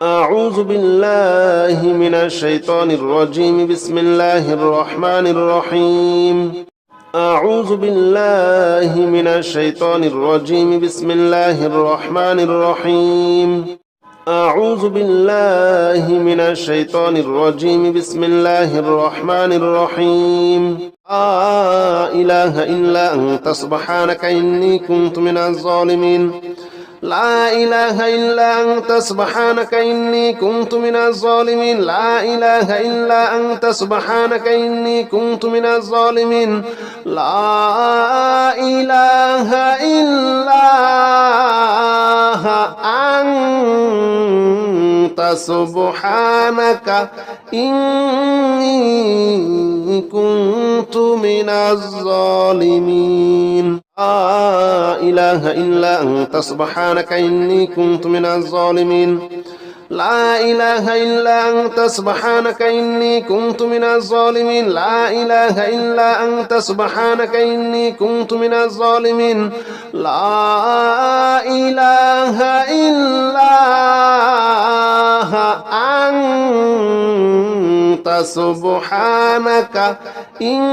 أعوذ بالله من الشيطان الرجيم. بسم الله الرحمن الرحيم. أعوذ بالله من الشيطان الرجيم. بسم الله الرحمن الرحيم. أعوذ بالله من الشيطان الرجيم. بسم الله الرحمن الرحيم. لا إله إلا أنت سبحانك إني كنت من الظالمين. لا إله إلا أنت سبحانك إني كنت من الظالمين. لا إله إلا أنت سبحانك إني كنت من الظالمين. لا إله إلا أنت سبحانك إني كنت من الظالمين. لا إله إلا أنت سبحانك إني كنت من الظالمين. لا إله إلا أنت سبحانك إني كنت من الظالمين. لا إله إلا أنت سبحانك إني كنت من الظالمين. لا إله إلا أنت سبحانك إني كنت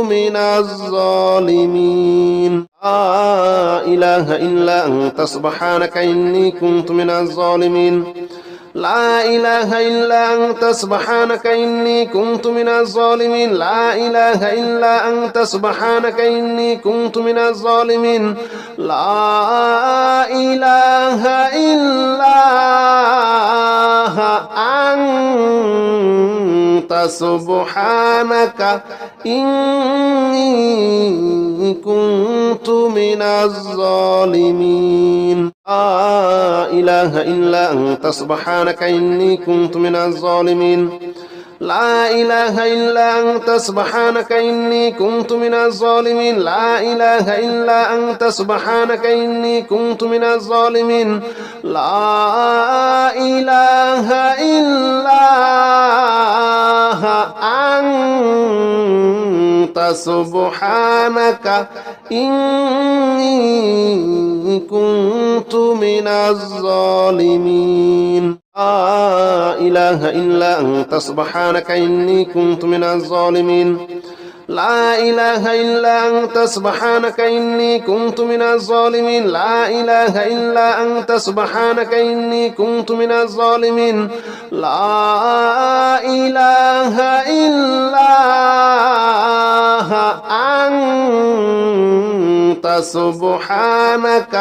من الظالمين. لا إله إلا أنت سبحانك إني كنت من الظالمين. لا إله إلا أنت سبحانك إني كنت من الظالمين. لا إله إلا أنت سبحانك إني كنت من الظالمين. لا إله إلا أنت سبحانك إني كنت من الظالمين. لا إله إلا أنت سبحانك إني كنت من الظالمين. لا إله إلا أنت سبحانك إني كنت من الظالمين. لا إله إلا أنت سبحانك إني كنت من الظالمين. لا إله إلا أنت سبحانك إني كنت من الظالمين. لا إله إلا أنت سبحانك إني كنت من الظالمين. لا إله إلا أنت سبحانك إني كنت من الظالمين. لا إله إلا أنت سبحانك إني كنت من الظالمين. لا إله إلا أنت سبحانك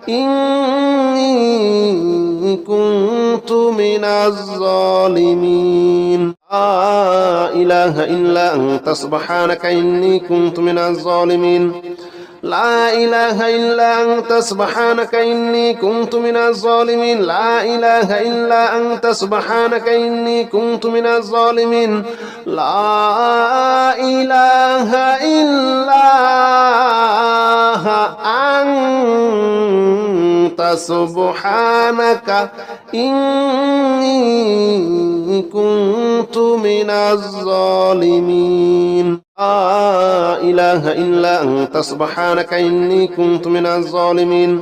إني كنت من الظالمين. لا إله إلا أنت سبحانك إني كنت من الظالمين. لا إله إلا أنت سبحانك إني كنت من الظالمين. لا إله إلا أنت سبحانك إني كنت من الظالمين. لا إله إلا أنت سبحانك إني كنت من الظالمين. لا إله إلا أنت سبحانك إني كنت من الظالمين.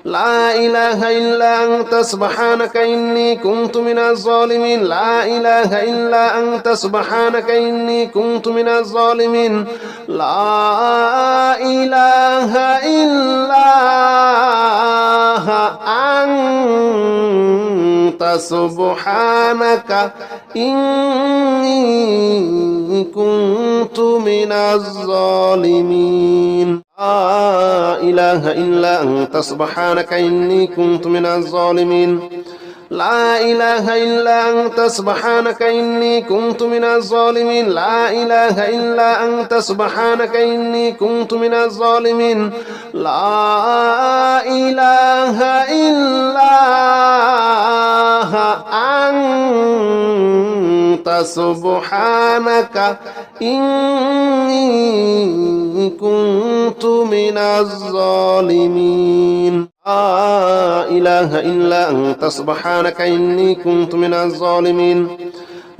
لا إله إلا أنت سبحانك إني كنت من الظالمين. لا إله إلا أنت سبحانك إني كنت من الظالمين. لا إله إلا أنت سبحانك إني كنت من الظالمين. لا إله إلا أنت سبحانك إني كنت من الظالمين. لا إله إلا أنت سبحانك إني كنت من الظالمين. لا إله إلا أنت سبحانك إني كنت من الظالمين. لا إله إلا أنت سبحانك إني كنت من الظالمين. لا إله إلا أنت سبحانك إني كنت من الظالمين.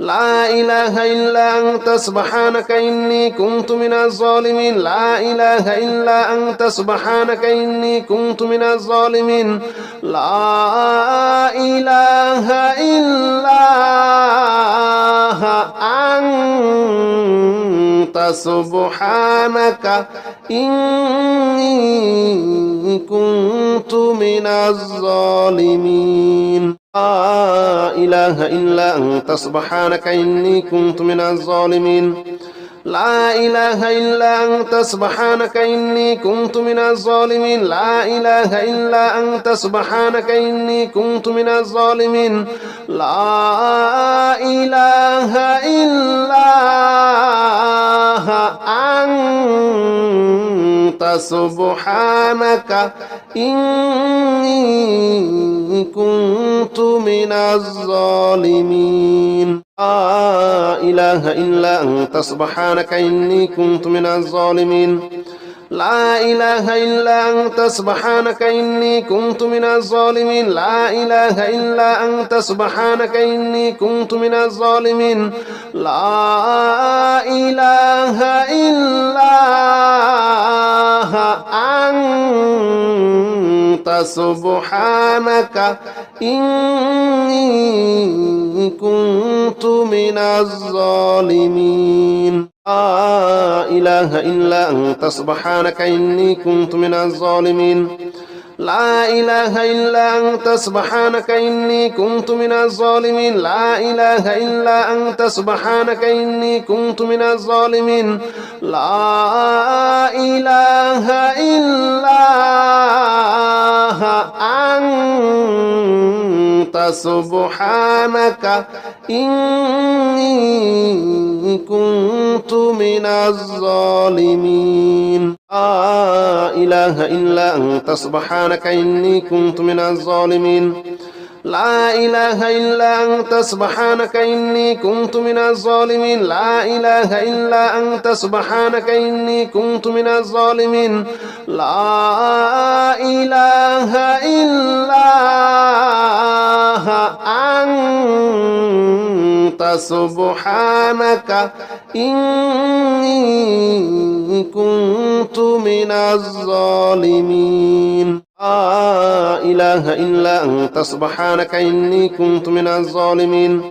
لا إله إلا أنت سبحانك إني كنت من الظالمين لا إله إلا أنت سبحانك إني كنت من الظالمين لا إله إلا أنت سبحانك إني كنت من الظالمين لا إله إلا أنت سبحانك إني كنت من الظالمين لا إله إلا أنت سبحانك إني كنت من الظالمين لا إله إلا أنت سبحانك إني كنت من الظالمين لا إله إلا أنت سبحانك إني كنت من الظالمين لا إله إلا أنت سبحانك إني كنت من الظالمين لا إله إلا أنت سبحانك إني كنت من الظالمين لا إله إلا أنت سبحانك إني كنت من الظالمين لا إله إلا أنت سبحانك إني كنت من الظالمين لا إله إلا أنت سبحانك إني كنت من الظالمين لا إله إلا أنت سبحانك إني كنت من الظالمين لا إله إلا أنت سبحانك إني كنت من الظالمين لا إله إلا أنت سبحانك إني كنت من الظالمين لا إله إلا أنت سبحانك إني كنت من الظالمين لا إله إلا أنت سبحانك إني كنت من الظالمين لا إله إلا أنت سبحانك إني كنت من الظالمين لا إله إلا أنت سبحانك إني كنت من الظالمين لا إله إلا أنت سبحانك إني كنت من الظالمين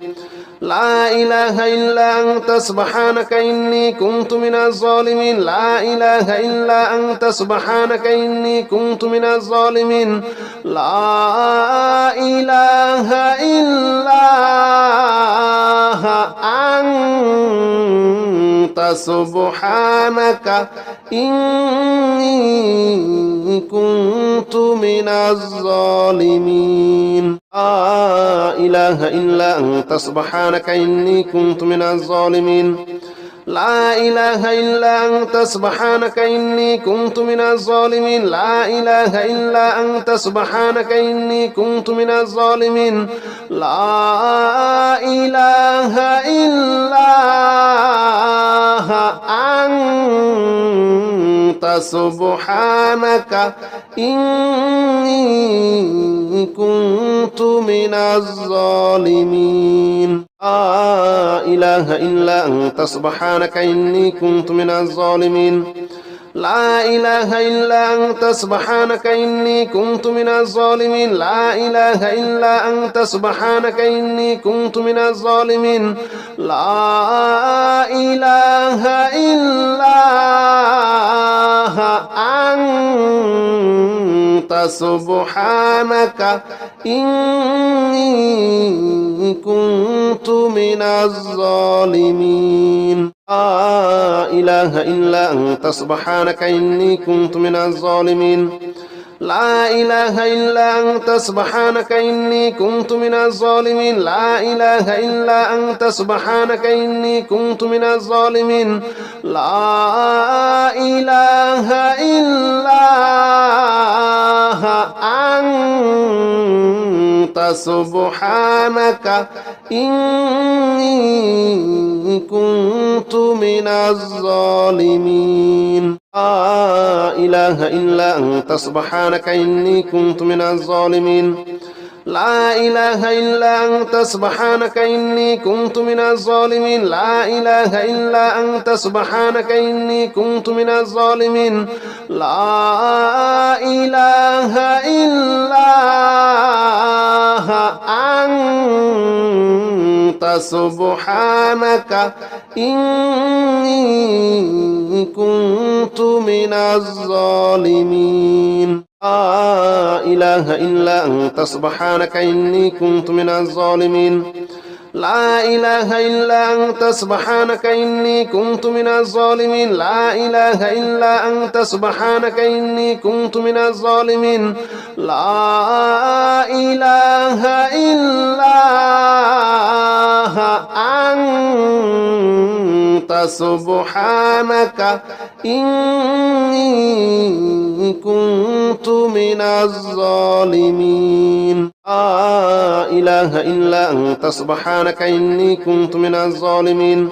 لا إله إلا أنت سبحانك إني كنت من الظالمين لا إله إلا أنت سبحانك إني كنت من الظالمين لا إله إلا أنت سبحانك إني كنت من الظالمين لا إله إلا أنت سبحانك إني كنت من الظالمين لا إله إلا أنت سبحانك إني كنت من الظالمين لا إله إلا أنت سبحانك إني كنت من الظالمين لا إله إلا أنت سبحانك إني كنت من الظالمين لا إله إلا أنت سبحانك إني كنت من الظالمين لا إله إلا أنت سبحانك إني كنت من الظالمين لا إله إلا أنت سبحانك إني كنت من الظالمين لا إله إلا أنت سبحانك إني كنت من الظالمين لا إله إلا أنت سبحانك إني كنت من الظالمين لا إله إلا أنت سبحانك إني كنت من الظالمين لا إله إلا أنت سبحانك إني كنت من الظالمين لا إله إلا أنت سبحانك إني كنت من الظالمين لا إله إلا أنت سبحانك إني كنت من الظالمين لا إله إلا أنت سبحانك إني كنت من الظالمين لا إله إلا أنت سبحانك إني كنت من الظالمين لا إله إلا أنت سبحانك إني كنت من الظالمين لا إله إلا أنت سبحانك إني كنت من الظالمين لا إله إلا أنت سبحانك إني كنت من الظالمين لا إله إلا أنت سبحانك إني كنت من الظالمين لا إله إلا أنت سبحانك إني كنت من الظالمين لا إله إلا أنت سبحانك إني كنت من الظالمين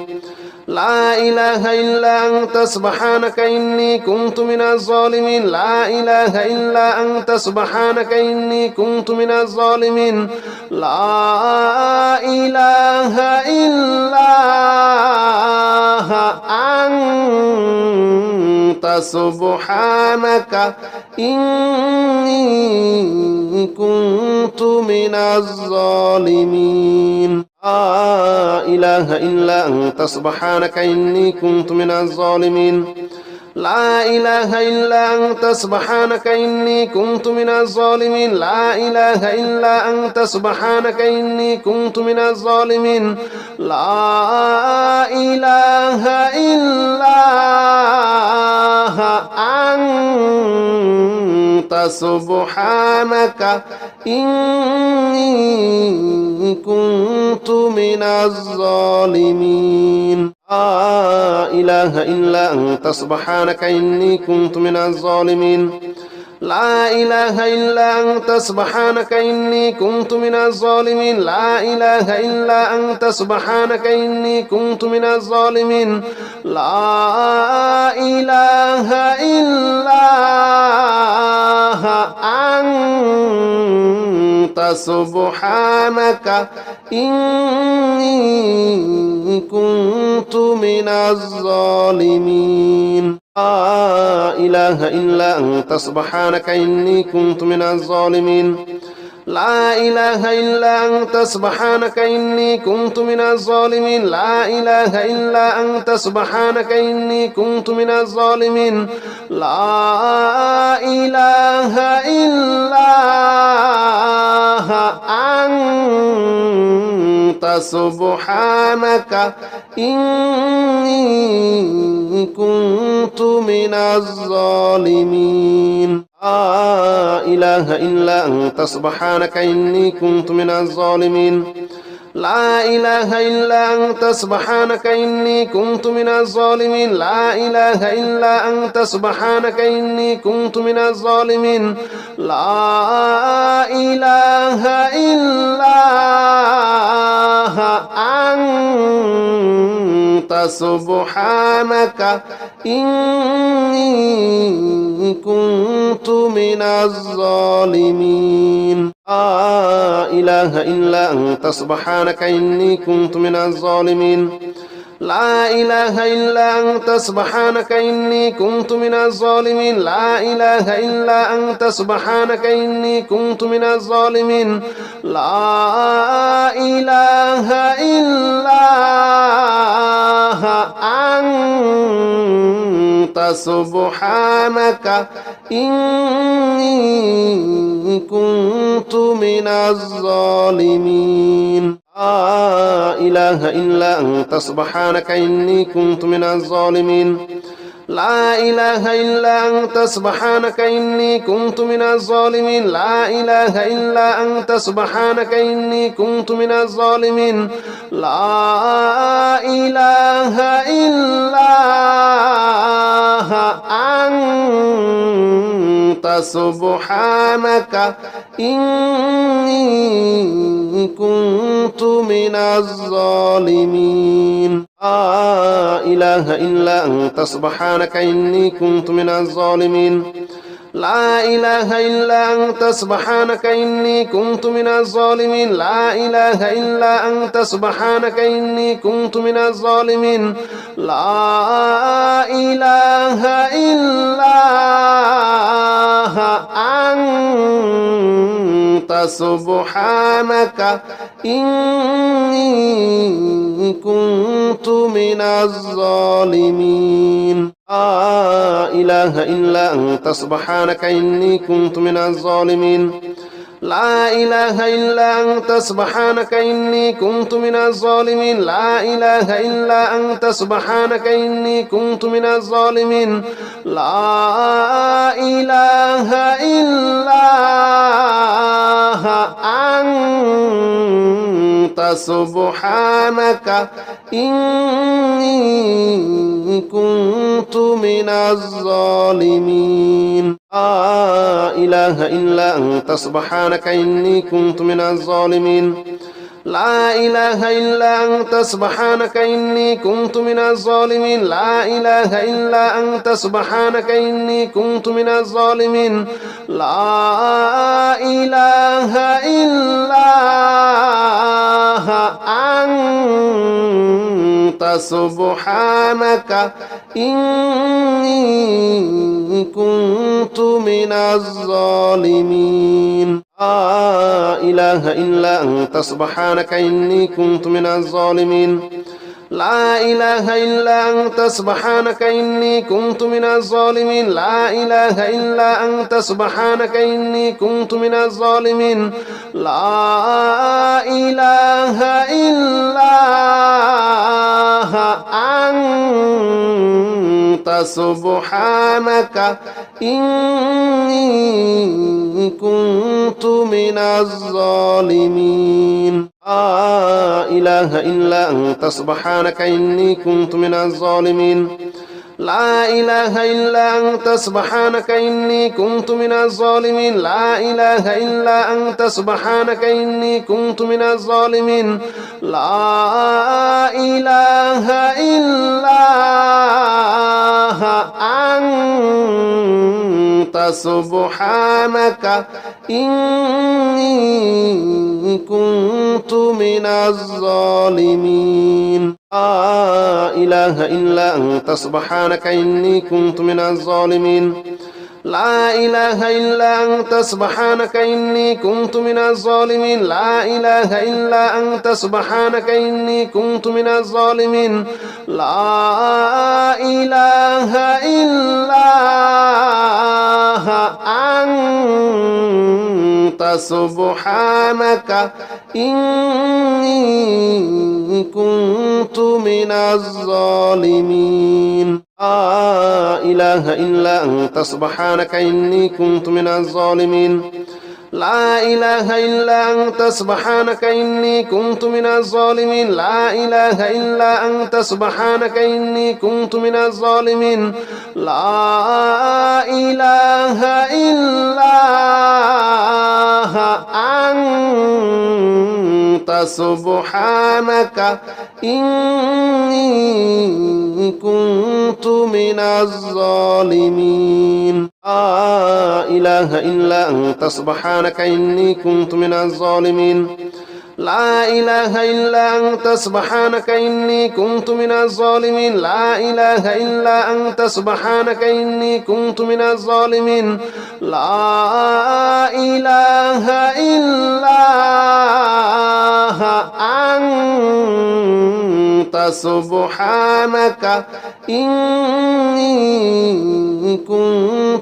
لا إله إلا أنت سبحانك إني كنت من الظالمين لا إله إلا أنت سبحانك إني كنت من الظالمين لا إله إلا أنت سبحانك إني كنت من الظالمين لا إله إلا أنت سبحانك إني كنت من الظالمين لا إله إلا أنت سبحانك إني كنت من الظالمين لا إله إلا أنت سبحانك إني كنت من الظالمين لا إله إلا أنت سبحانك إني كنت من الظالمين لا إله إلا أنت سبحانك إني كنت من الظالمين لا إله إلا أنت سبحانك إني كنت من الظالمين لا إله إلا أنت سبحانك إني كنت من الظالمين لا إله إلا أنت سبحانك إني كنت من الظالمين لا إله إلا أنت سبحانك إني كنت من الظالمين لا إله إلا أنت سبحانك إني كنت من الظالمين لا إله إلا أنت سبحانك إني كنت من الظالمين لا إله إلا أنت سبحانك إني كنت من الظالمين لا إله إلا أنت سبحانك إني كنت من الظالمين لا إله إلا أنت سبحانك إني كنت من الظالمين لا إله إلا أنت سبحانك إني كنت من الظالمين لا إله إلا أنت سبحانك إني كنت من الظالمين لا إله إلا أنت سبحانك إني كنت من الظالمين لا إله إلا أنت سبحانك إني كنت من الظالمين لا إله إلا أنت سبحانك إني كنت من الظالمين لا إله إلا أنت سبحانك إني كنت من الظالمين لا إله إلا أنت سبحانك إني كنت من الظالمين لا إله إلا أنت سبحانك إني كنت من الظالمين لا إله إلا أنت سبحانك إني كنت من الظالمين لا إله إلا أنت سبحانك إني كنت من الظالمين لا إله إلا أنت سبحانك إني كنت من الظالمين لا إله إلا أنت سبحانك إني كنت من الظالمين لا إله إلا أنت سبحانك إني كنت من الظالمين لا إله إلا أنت سبحانك إني كنت من الظالمين لا إله إلا أنت سبحانك إني كنت من الظالمين لا إله إلا أنت سبحانك إني كنت من الظالمين لا إله إلا أنت سبحانك إني كنت من الظالمين لا إله إلا أنت سبحانك إني كنت من الظالمين لا إله إلا أنت سبحانك إني كنت من الظالمين لا إله إلا أنت سبحانك إني كنت من الظالمين لا إله إلا أنت سبحانك إني كنت من الظالمين لا إله إلا أنت سبحانك إني كنت من الظالمين لا إله إلا أنت سبحانك إني كنت من الظالمين لا إله إلا أنت سبحانك إني كنت من الظالمين لا إله إلا أنت سبحانك إني كنت من الظالمين لا إله إلا أنت سبحانك إني كنت من الظالمين لا إله إلا أنت سبحانك إني كنت من الظالمين لا إله إلا أنت سبحانك إني كنت من الظالمين لا إله إلا أنت سبحانك إني كنت من الظالمين لا إله إلا أنت سبحانك إني كنت من الظالمين لا إله إلا أنت سبحانك إني كنت من الظالمين لا إله إلا أنت سبحانك إني كنت من الظالمين لا إله إلا أنت سبحانك إني كنت من الظالمين لا إله إلا أنت سبحانك إني كنت من الظالمين لا إله إلا أنت سبحانك إني كنت من الظالمين لا إله إلا أنت سبحانك إني كنت من الظالمين لا إله إلا أنت سبحانك إني كنت من الظالمين لا إله إلا أنت سبحانك إني كنت من الظالمين لا إله إلا أنت سبحانك إني كنت من الظالمين لا إله إلا أنت سبحانك إني كنت من الظالمين لا إله إلا أنت سبحانك إني كنت من الظالمين لا إله إلا أنت سبحانك إني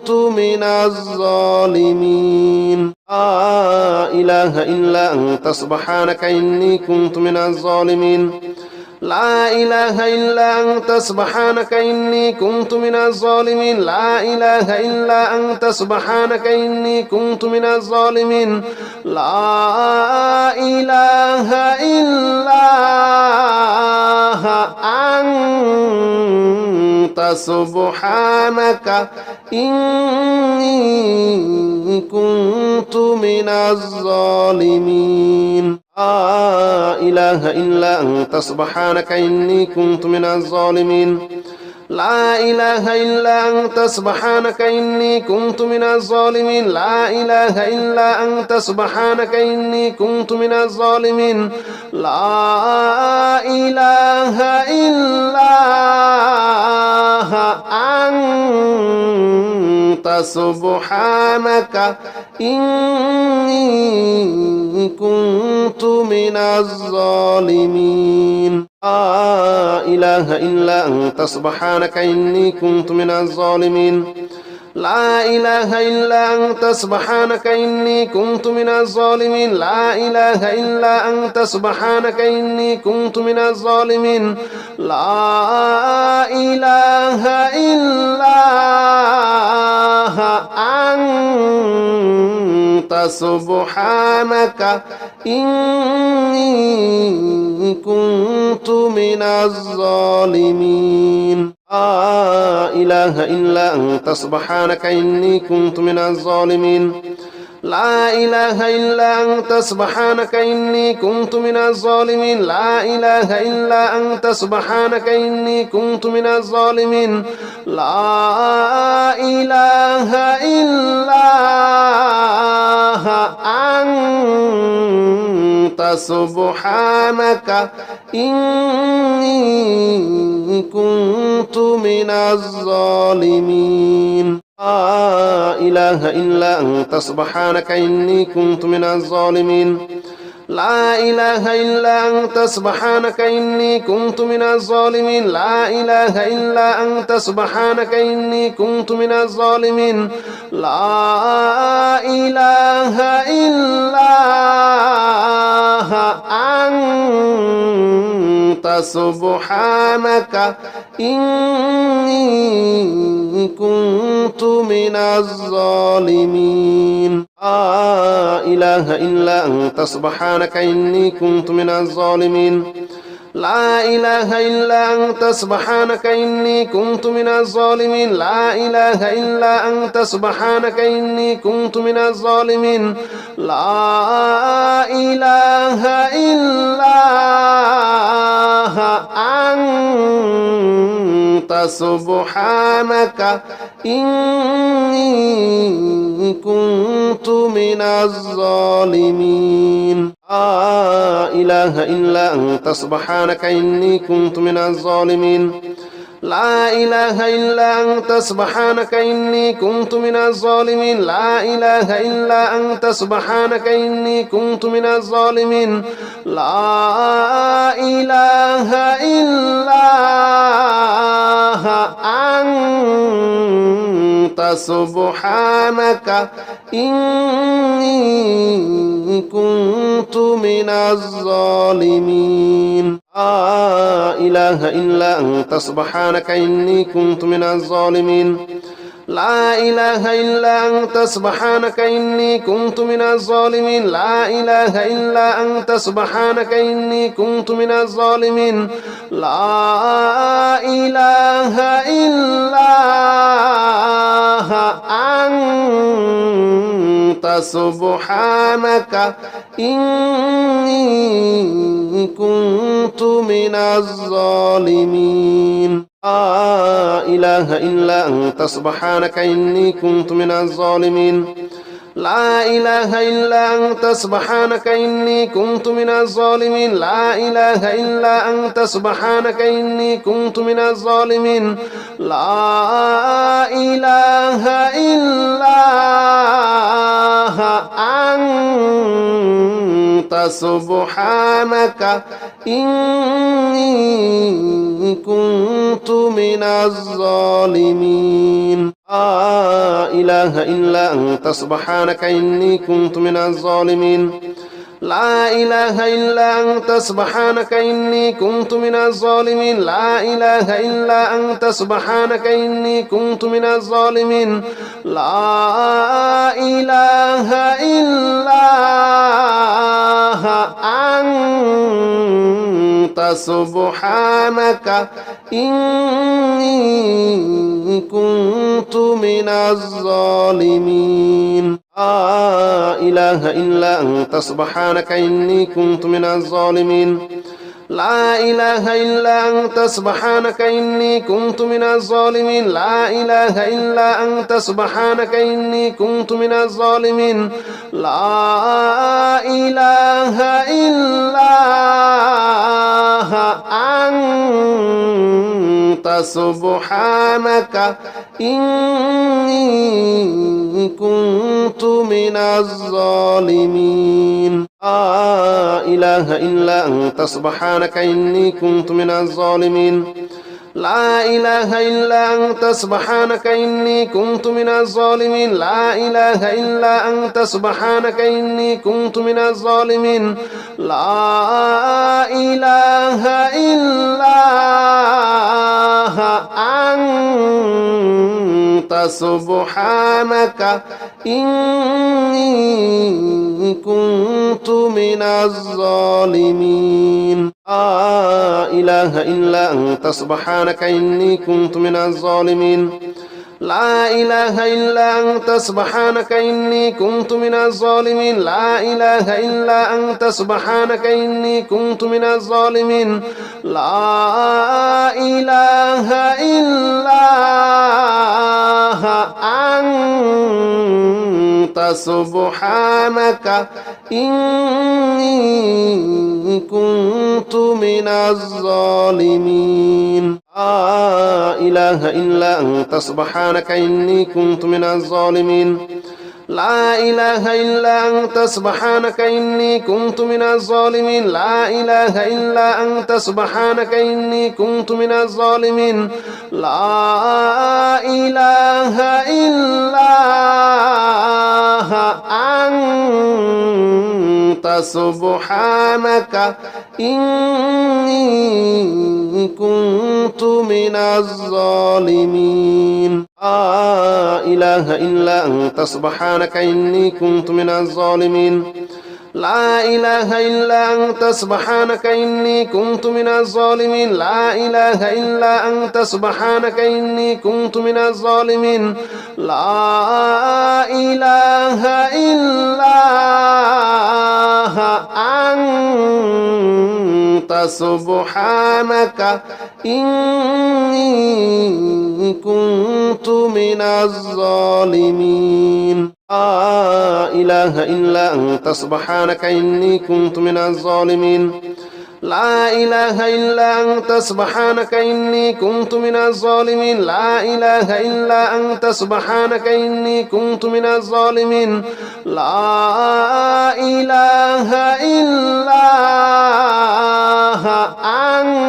كنت من الظالمين لا إله إلا أنت سبحانك إني كنت من الظالمين لا إله إلا أنت سبحانك إني كنت من الظالمين لا إله إلا أنت سبحانك إني كنت من الظالمين لا إله إلا أنت سبحانك إني كنت من الظالمين لا إله إلا أنت سبحانك إني كنت من الظالمين لا إله إلا أنت سبحانك إني كنت من الظالمين لا إله إلا أنت سبحانك إني كنت من الظالمين لا إله إلا أنت سبحانك إني كنت من الظالمين لا إله إلا أنت سبحانك إني كنت من الظالمين لا إله إلا أنت سبحانك إني كنت من الظالمين لا إله إلا أنت سبحانك إني كنت من الظالمين لا إله إلا أنت سبحانك إني كنت من الظالمين لا إله إلا أنت سبحانك إني كنت من الظالمين لا إله إلا أنت سبحانك إني كنت من الظالمين لا إله إلا أنت سبحانك إني كنت من الظالمين لا إله إلا أنت سبحانك إني كنت من الظالمين لا إله إلا أنت سبحانك إني كنت من الظالمين لا إله إلا أنت سبحانك إني كنت من الظالمين لا إله إلا أنت سبحانك إني كنت من الظالمين لا إله إلا أنت سبحانك إني كنت من الظالمين لا إله إلا أنت سبحانك إني كنت من الظالمين لا إله إلا أنت سبحانك إني كنت من الظالمين لا إله إلا أنت سبحانك إني كنت من الظالمين لا إله إلا أنت سبحانك إني كنت من الظالمين لا إله إلا أنت سبحانك إني كنت من الظالمين لا إله إلا أنت سبحانك إني كنت من الظالمين لا إله إلا أنت سبحانك إني كنت من الظالمين لا إله إلا أنت سبحانك إني كنت من الظالمين لا إله إلا أنت سبحانك إني كنت من الظالمين لا إله إلا أنت سبحانك إني كنت من الظالمين لا إله إلا أنت سبحانك إني كنت من الظالمين لا إله إلا أنت سبحانك إني كنت من الظالمين لا إله إلا أنت سبحانك إني كنت من الظالمين لا إله إلا أنت سبحانك إني كنت من الظالمين لا إله إلا أنت سبحانك إني كنت من الظالمين لا إله إلا أنت سبحانك إني كنت من الظالمين لا إله إلا أنت سبحانك إني كنت من الظالمين لا إله إلا أنت سبحانك إني كنت من الظالمين لا إله إلا أنت سبحانك إني كنت من الظالمين لا إله إلا أنت سبحانك إني كنت من الظالمين لا إله إلا أنت سبحانك إني كنت من الظالمين لا إله إلا أنت سبحانك إني كنت من الظالمين لا إله إلا أنت سبحانك إني كنت من الظالمين لا إله إلا أنت سبحانك إني كنت من الظالمين لا إله إلا أنت سبحانك إني كنت من الظالمين لا إله إلا أنت سبحانك إني كنت من الظالمين لا إله إلا أنت سبحانك إني كنت من الظالمين لا إله إلا أنت سبحانك إني كنت من الظالمين لا إله إلا أنت سبحانك إني كنت من الظالمين لا إله إلا أنت سبحانك إني كنت من الظالمين لا إله إلا أنت سبحانك إني كنت من الظالمين لا إله إلا أنت سبحانك إني كنت من الظالمين لا إله إلا أنت سبحانك إني كنت من الظالمين لا إله إلا أنت سبحانك إني كنت من الظالمين لا إله إلا أنت سبحانك إني كنت من الظالمين لا إله إلا أنت سبحانك إني كنت من الظالمين لا إله إلا أنت سبحانك إني كنت من الظالمين لا إله إلا أنت سبحانك إني كنت من الظالمين لا إله إلا أنت سبحانك إني كنت من الظالمين لا إله إلا أنت سبحانك إني كنت من الظالمين لا إله إلا أنت سبحانك إني كنت من الظالمين لا إله إلا أنت سبحانك إني كنت من الظالمين لا إله إلا أنت سبحانك إني كنت من الظالمين لا إله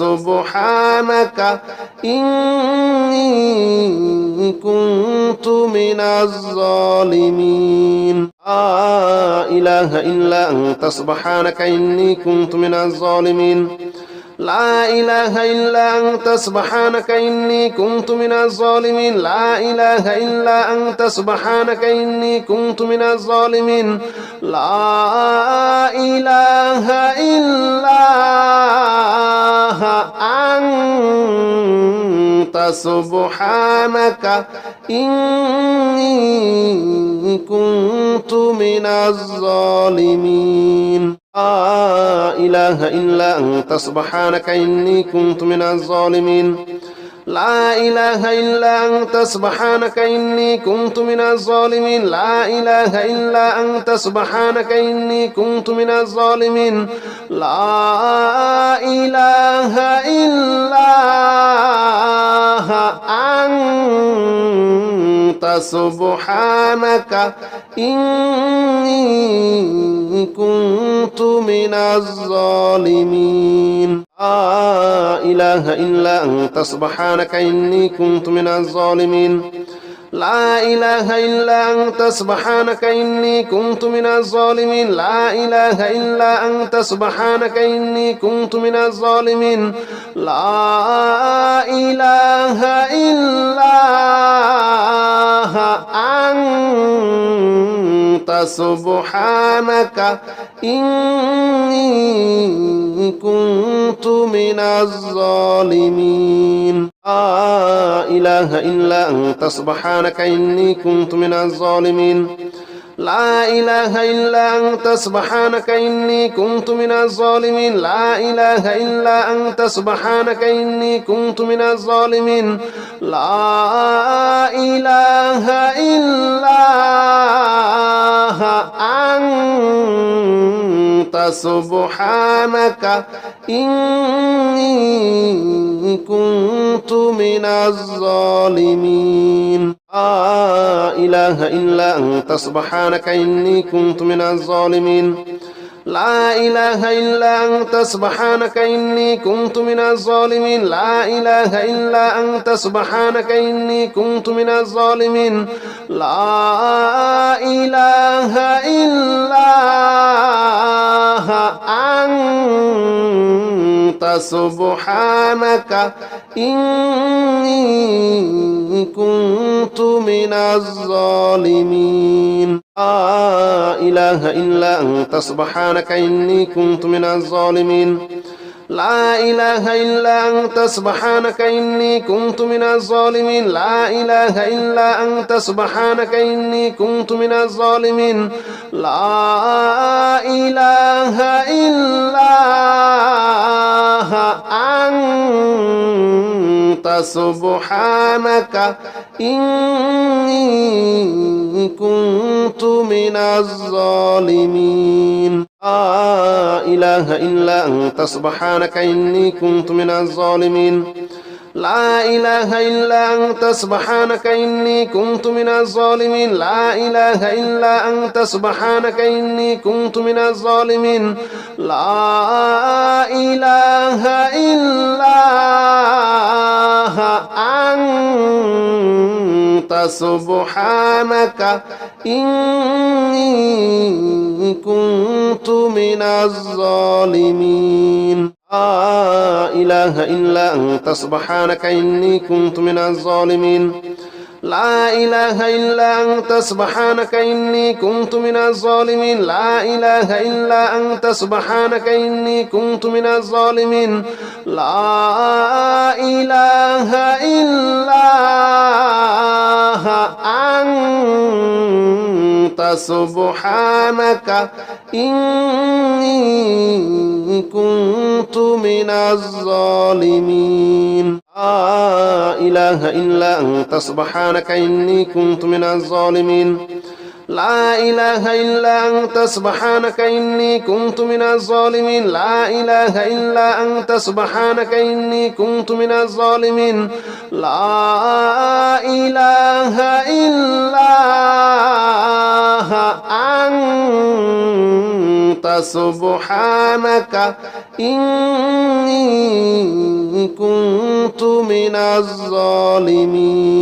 إلا أنت سبحانك إني كنت من الظالمين لا إله إلا أنت سبحانك إني كنت من الظالمين لا إله إلا أنت سبحانك إني كنت من الظالمين لا إله إلا أنت سبحانك إني كنت من الظالمين لا إله إلا أنت سبحانك إني كنت من الظالمين لا إله إلا أنت سبحانك إني كنت من الظالمين لا إله إلا أنت سبحانك إني كنت من الظالمين لا إله إلا أنت سبحانك إني كنت من الظالمين لا إله إلا أنت سبحانك إني كنت من الظالمين لا إله إلا أنت سبحانك إني كنت من الظالمين لا إله إلا أنت سبحانك إني كنت من الظالمين لا إله إلا أنت سبحانك إني كنت من الظالمين لا إله إلا أنت سبحانك إني كنت من الظالمين لا إله إلا أنت سبحانك إني كنت من الظالمين لا إله إلا أنت سبحانك إني كنت من الظالمين لا إله إلا أنت سبحانك إني كنت من الظالمين لا إله إلا أنت سبحانك إني كنت من الظالمين لا إله إلا أنت سبحانك إني كنت من الظالمين لا إله إلا أنت سبحانك إني كنت من الظالمين لا إله إلا أنت سبحانك إني كنت من الظالمين لا إله إلا أنت سبحانك إني كنت من الظالمين لا إله إلا أنت سبحانك إني كنت من الظالمين لا إله إلا أنت سبحانك إني كنت من الظالمين لا إله إلا أنت سبحانك إني كنت من الظالمين لا إله إلا أنت سبحانك إني كنت من الظالمين لا إله إلا أنت سبحانك إني كنت من الظالمين لا إله إلا أنت سبحانك إني كنت من الظالمين لا إله إلا أنت سبحانك إني كنت من الظالمين لا إله إلا أنت سبحانك إني كنت من الظالمين لا إله إلا أنت سبحانك إني كنت من الظالمين لا إله إلا أنت سبحانك إني كنت من الظالمين لا إله إلا أنت سبحانك إني كنت من الظالمين لا إله إلا أنت سبحانك إني كنت من الظالمين لا إله إلا أنت سبحانك إني كنت من الظالمين لا إله إلا أنت سبحانك إني كنت من الظالمين لا إله إلا أنت سبحانك إني كنت من الظالمين لا إله إلا أنت سبحانك إني كنت من الظالمين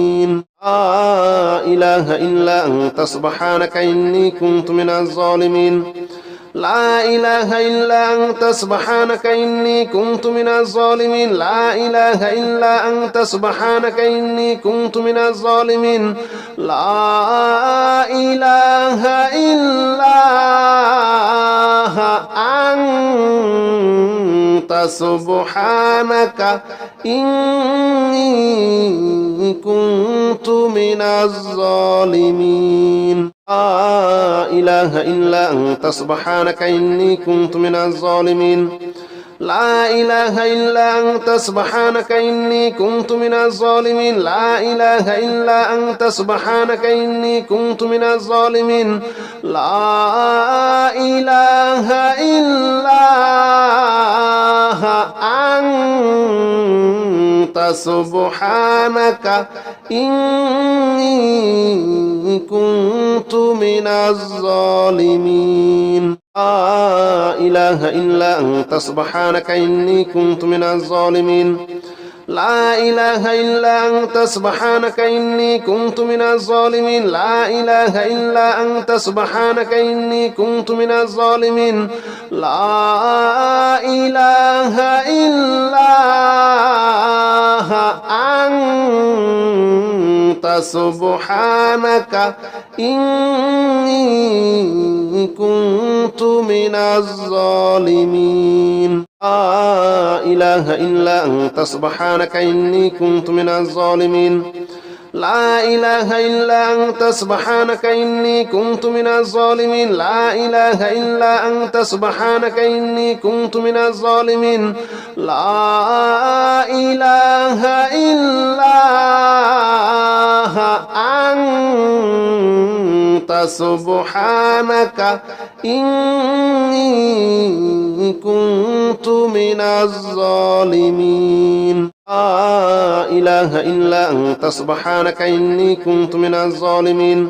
لا إله إلا أنت سبحانك إني كنت من الظالمين لا إله إلا أنت سبحانك إني كنت من الظالمين لا إله إلا أنت سبحانك إني كنت من الظالمين لا إله إلا أنت سبحانك إني كنت من الظالمين لا إله إلا أنت سبحانك إني كنت من الظالمين لا إله إلا أنت سبحانك إني كنت من الظالمين لا إله إلا أنت سبحانك إني كنت من الظالمين لا إله إلا أنت سبحانك إني كنت من الظالمين لا إله إلا أنت سبحانك إني كنت من الظالمين لا إله إلا أنت سبحانك إني كنت من الظالمين لا إله إلا أنت سبحانك إني كنت من الظالمين لا إله إلا أنت سبحانك إني كنت من الظالمين لا إله إلا أنت سبحانك إني كنت من الظالمين لا إله إلا أنت سبحانك إني كنت من الظالمين لا إله إلا أنت سبحانك إني كنت من الظالمين لا إله إلا أنت سبحانك إني كنت من الظالمين لا إله إلا أنت سبحانك إني كنت من الظالمين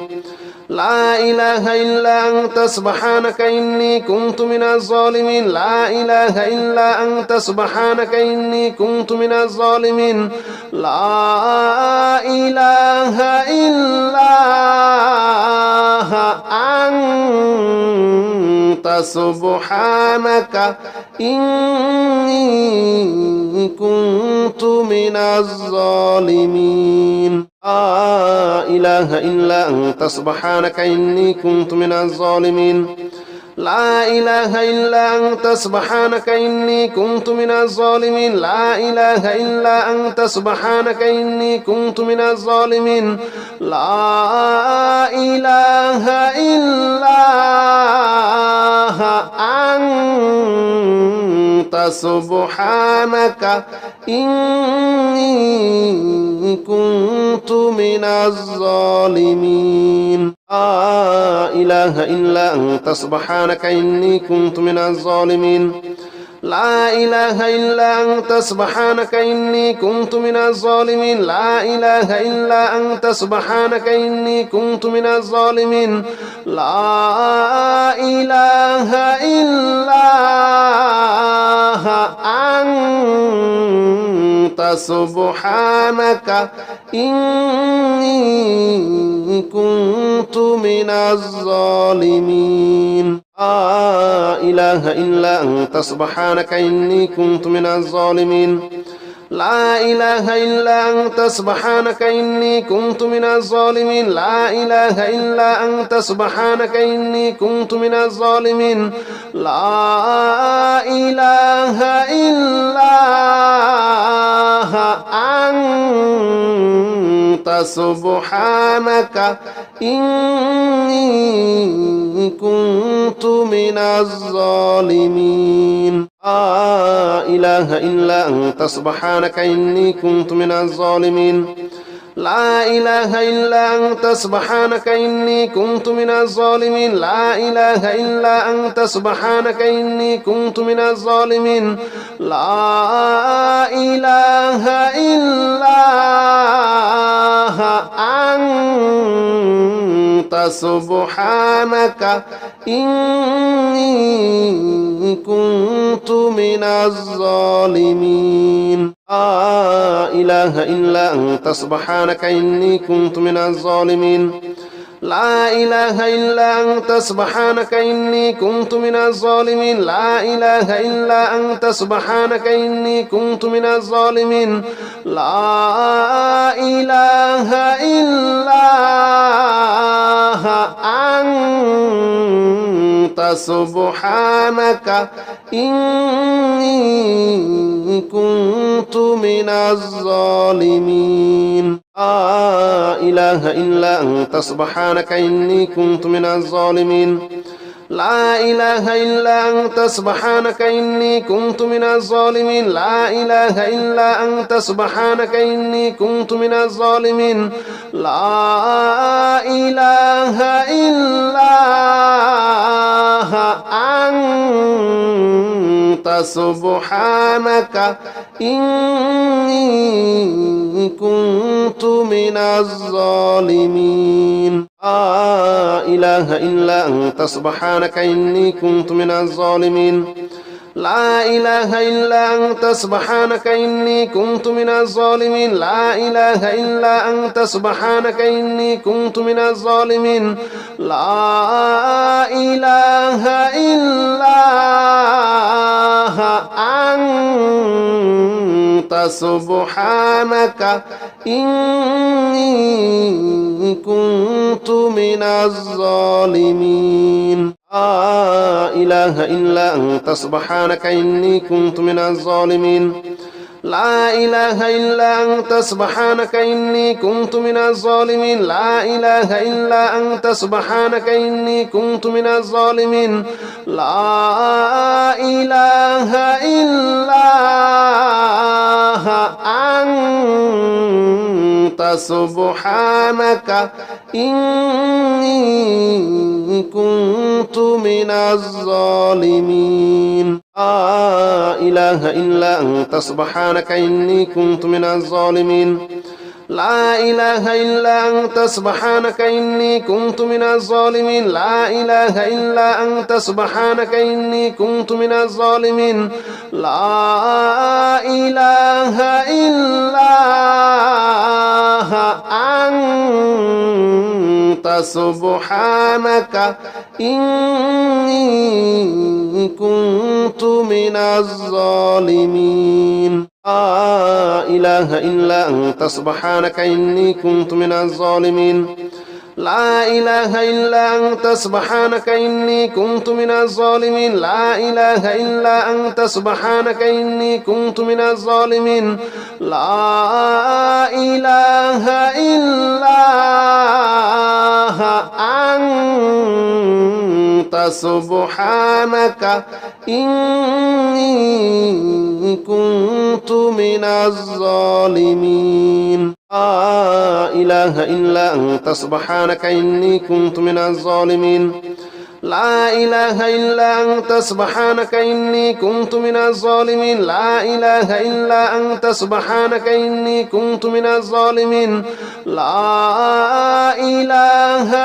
لا إله إلا أنت سبحانك إني كنت من الظالمين لا إله إلا أنت سبحانك إني كنت من الظالمين لا إله إلا أنت سبحانك إني كنت من الظالمين لا إله إلا أنت سبحانك إني كنت من الظالمين لا إله إلا أنت سبحانك إني كنت من الظالمين لا إله إلا أنت سبحانك إني كنت من الظالمين لا إله إلا أنت سبحانك إني كنت من الظالمين لا إله إلا أنت سبحانك إني كنت من الظالمين لا إله إلا أنت سبحانك إني كنت من الظالمين لا إله إلا أنت سبحانك إني كنت من الظالمين لا إله إلا أنت سبحانك إني كنت من الظالمين لا إله إلا أنت سبحانك إني كنت من الظالمين لا إله إلا أنت سبحانك إني كنت من الظالمين لا إله إلا أنت سبحانك إني كنت من الظالمين لا إله إلا أنت سبحانك إني كنت من الظالمين لا إله إلا أنت سبحانك إني كنت من الظالمين لا إله إلا أنت سبحانك إني كنت من الظالمين لا إله إلا أنت سبحانك إني كنت من الظالمين لا إله إلا أنت سبحانك إني كنت من الظالمين لا إله إلا أنت سبحانك إني كنت من الظالمين لا إله إلا أنت سبحانك إني كنت من الظالمين لا إله إلا أنت سبحانك إني كنت من الظالمين لا إله إلا أنت سبحانك إني كنت من الظالمين لا إله إلا أنت سبحانك إني كنت من الظالمين لا إله إلا أنت سبحانك إني كنت من الظالمين لا إله إلا أنت سبحانك إني كنت من الظالمين لا إله إلا أنت سبحانك إني كنت من الظالمين لا إله إلا أنت سبحانك إني كنت من الظالمين لا إله إلا أنت سبحانك إني كنت من الظالمين لا إله إلا أنت سبحانك إني كنت من الظالمين لا إله إلا أنت سبحانك إني كنت من الظالمين لا إله إلا أنت سبحانك إني كنت من الظالمين لا إله إلا أنت سبحانك إني كنت من الظالمين لا إله إلا أنت سبحانك إني كنت من الظالمين لا إله إلا أنت سبحانك إني كنت من الظالمين لا إله إلا أنت سبحانك إني كنت من الظالمين لا إله إلا أنت سبحانك إني كنت من الظالمين لا إله إلا أنت سبحانك إني كنت من الظالمين لا إله إلا أنت سبحانك إني كنت من الظالمين لا إله إلا أنت سبحانك إني كنت من الظالمين لا إله إلا أنت سبحانك إني كنت من الظالمين لا إله إلا أنت سبحانك إني كنت من الظالمين لا إله إلا أنت سبحانك إني كنت من الظالمين لا إله إلا أنت سبحانك إني كنت من الظالمين لا إله إلا أنت سبحانك إني كنت من الظالمين لا إله إلا أنت سبحانك إني كنت من الظالمين لا إله إلا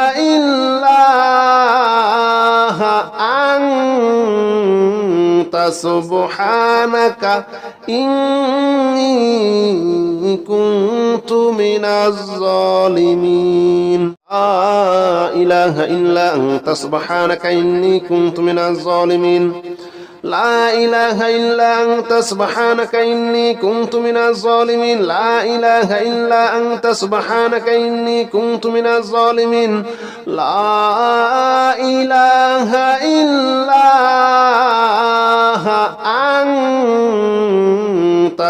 أنت سبحانك إني كنت من الظالمين لا إله إلا أنت سبحانك إني كنت من الظالمين لا إله إلا أنت سبحانك إني كنت من الظالمين لا إله إلا أنت سبحانك إني كنت من الظالمين لا إله إلا أنت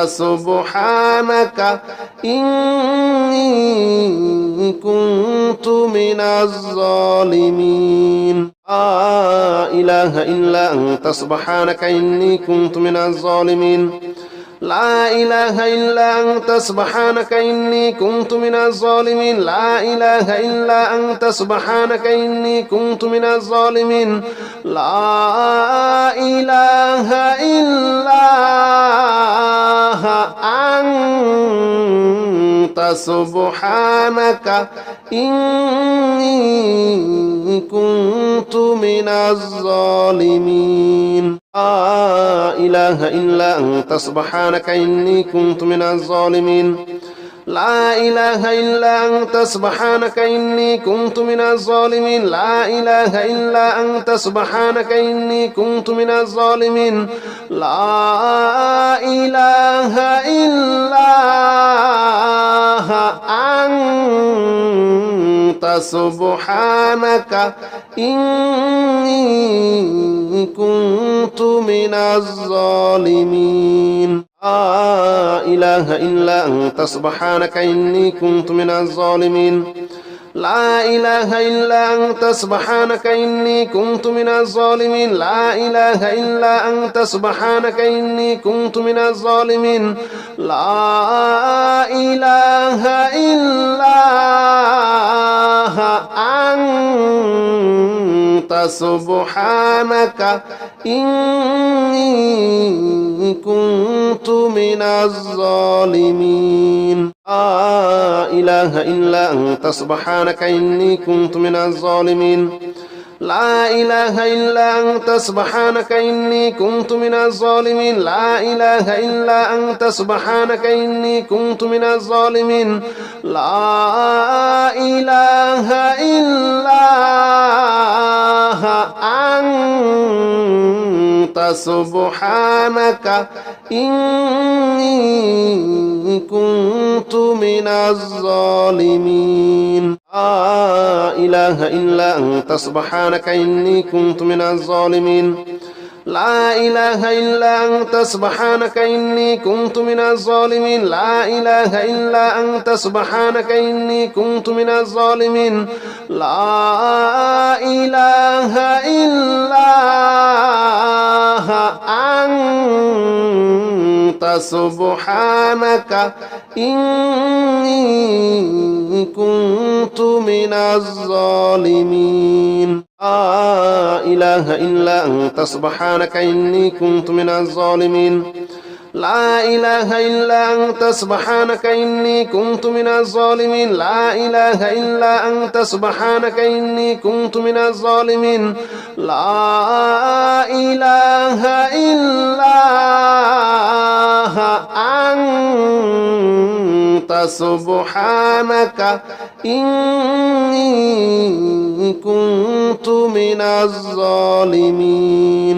سبحانك إني كنت من الظالمين لا إله إلا أنت سبحانك إني كنت من الظالمين لا إله إلا أنت سبحانك إني كنت من الظالمين لا إله إلا أنت سبحانك إني كنت من الظالمين لا إله إلا أنت سبحانك إني كنت من الظالمين لا إله إلا أنت سبحانك إني كنت من الظالمين لا إله إلا أنت سبحانك إني كنت من الظالمين لا إله إلا أنت سبحانك إني كنت من الظالمين لا إله إلا أنت سبحانك إني كنت من الظالمين لا إله إلا أنت سبحانك إني كنت من الظالمين لا إله إلا أنت سبحانك إني كنت من الظالمين لا إله إلا أنت سبحانك إني كنت من الظالمين لا إله إلا أنت سبحانك إني كنت من الظالمين لا إله إلا أنت سبحانك إني كنت من الظالمين لا إله إلا أنت سبحانك إني كنت من الظالمين لا إله إلا أنت سبحانك إني كنت من الظالمين لا إله إلا أنت سبحانك إني كنت من الظالمين لا إله إلا أنت سبحانك إني كنت من الظالمين لا إله إلا أنت سبحانك إني كنت من الظالمين لا إله إلا أنت سبحانك إني كنت من الظالمين لا إله إلا أنت سبحانك إني كنت من الظالمين لا إله إلا أنت سبحانك إني كنت من الظالمين لا إله إلا أنت سبحانك إني كنت من الظالمين لا إله إلا أنت سبحانك إني كنت من الظالمين لا إله إلا أنت سبحانك إني كنت من الظالمين